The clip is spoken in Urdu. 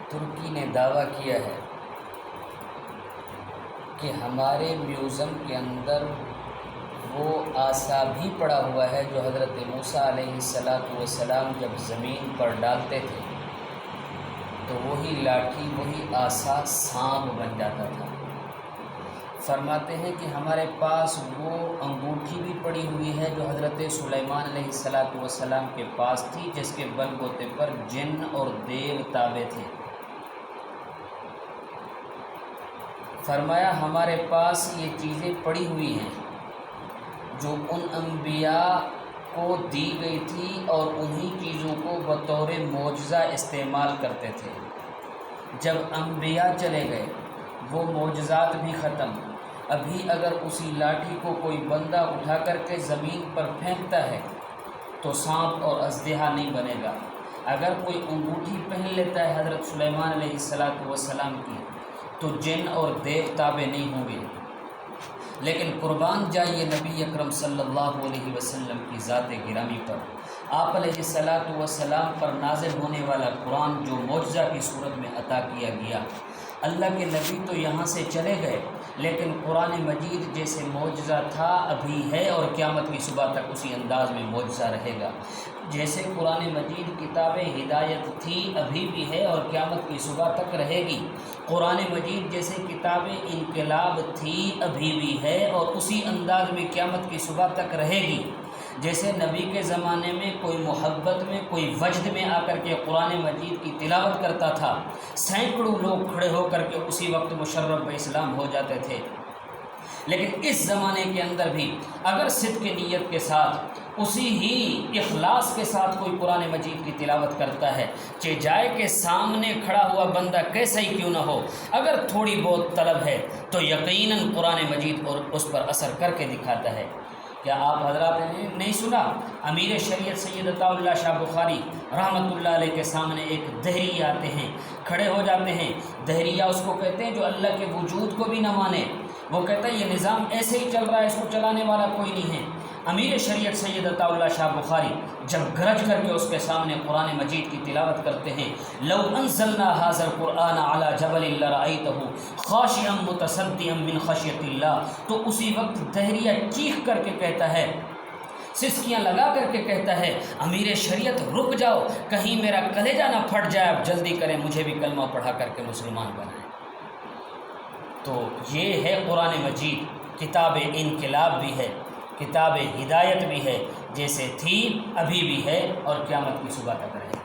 ترکی نے دعویٰ کیا ہے کہ ہمارے میوزیم کے اندر وہ عصا بھی پڑا ہوا ہے جو حضرت موسیٰ علیہ السلام جب زمین پر ڈالتے تھے تو وہی لاٹھی وہی عصا سانپ بن جاتا تھا۔ فرماتے ہیں کہ ہمارے پاس وہ انگوٹھی بھی پڑی ہوئی ہے جو حضرت سلیمان علیہ السلام کے پاس تھی، جس کے بل بوتے پر جن اور دیو تابع تھے۔ فرمایا ہمارے پاس یہ چیزیں پڑی ہوئی ہیں جو ان انبیاء کو دی گئی تھی اور انہی چیزوں کو بطور معجزہ استعمال کرتے تھے۔ جب انبیاء چلے گئے وہ معجزات بھی ختم۔ ابھی اگر اسی لاٹھی کو کوئی بندہ اٹھا کر کے زمین پر پھینکتا ہے تو سانپ اور اژدہا نہیں بنے گا۔ اگر کوئی انگوٹھی پہن لیتا ہے حضرت سلیمان علیہ السلام کی تو جن اور دیو تابع نہیں ہوں گے۔ لیکن قربان جائیے نبی اکرم صلی اللہ علیہ وسلم کی ذات گرامی پر، آپ علیہ السلام پر نازل ہونے والا قرآن جو معجزہ کی صورت میں عطا کیا گیا۔ اللہ کے نبی تو یہاں سے چلے گئے، لیکن قرآن مجید جیسے معجزہ تھا ابھی ہے اور قیامت کی صبح تک اسی انداز میں معجزہ رہے گا۔ جیسے قرآن مجید کتاب ہدایت تھی ابھی بھی ہے اور قیامت کی صبح تک رہے گی، قرآن مجید جیسے کتاب انقلاب تھی ابھی بھی ہے اور اسی انداز میں قیامت کی صبح تک رہے گی۔ جیسے نبی کے زمانے میں کوئی محبت میں کوئی وجد میں آ کر کے قرآن مجید کی تلاوت کرتا تھا، سینکڑوں لوگ کھڑے ہو کر کے اسی وقت مشرف باسلام ہو جاتے تھے۔ لیکن اس زمانے کے اندر بھی اگر صدق نیت کے ساتھ اسی ہی اخلاص کے ساتھ کوئی قرآن مجید کی تلاوت کرتا ہے، چہ جائے کہ سامنے کھڑا ہوا بندہ کیسا ہی کیوں نہ ہو، اگر تھوڑی بہت طلب ہے تو یقیناً قرآن مجید اور اس پر اثر کر کے دکھاتا ہے۔ کیا آپ حضرات نے نہیں سنا؟ امیر شریعت سید عطا اللہ شاہ بخاری رحمۃ اللہ علیہ کے سامنے ایک دہریہ آتے ہیں، کھڑے ہو جاتے ہیں۔ دہریہ اس کو کہتے ہیں جو اللہ کے وجود کو بھی نہ مانے، وہ کہتا ہے یہ نظام ایسے ہی چل رہا ہے، اس کو چلانے والا کوئی نہیں ہے۔ امیر شریعت سید عطا اللہ شاہ بخاری جب گرج کر کے اس کے سامنے قرآن مجید کی تلاوت کرتے ہیں، لو انزلنا ھذا القرآن علی جبل لرأیتہ خاشعا متصدعا من خشیۃ اللہ، تو اسی وقت دہریہ چیخ کر کے کہتا ہے، سسکیاں لگا کر کے کہتا ہے، امیر شریعت رک جاؤ، کہیں میرا کلیجہ نہ پھٹ جائے، اب جلدی کریں، مجھے بھی کلمہ پڑھا کر کے مسلمان بنائیں۔ تو یہ ہے قرآن مجید، کتاب انقلاب بھی ہے، کتاب ہدایت بھی ہے، جیسے تھی ابھی بھی ہے اور قیامت کی صبح تک رہے گی۔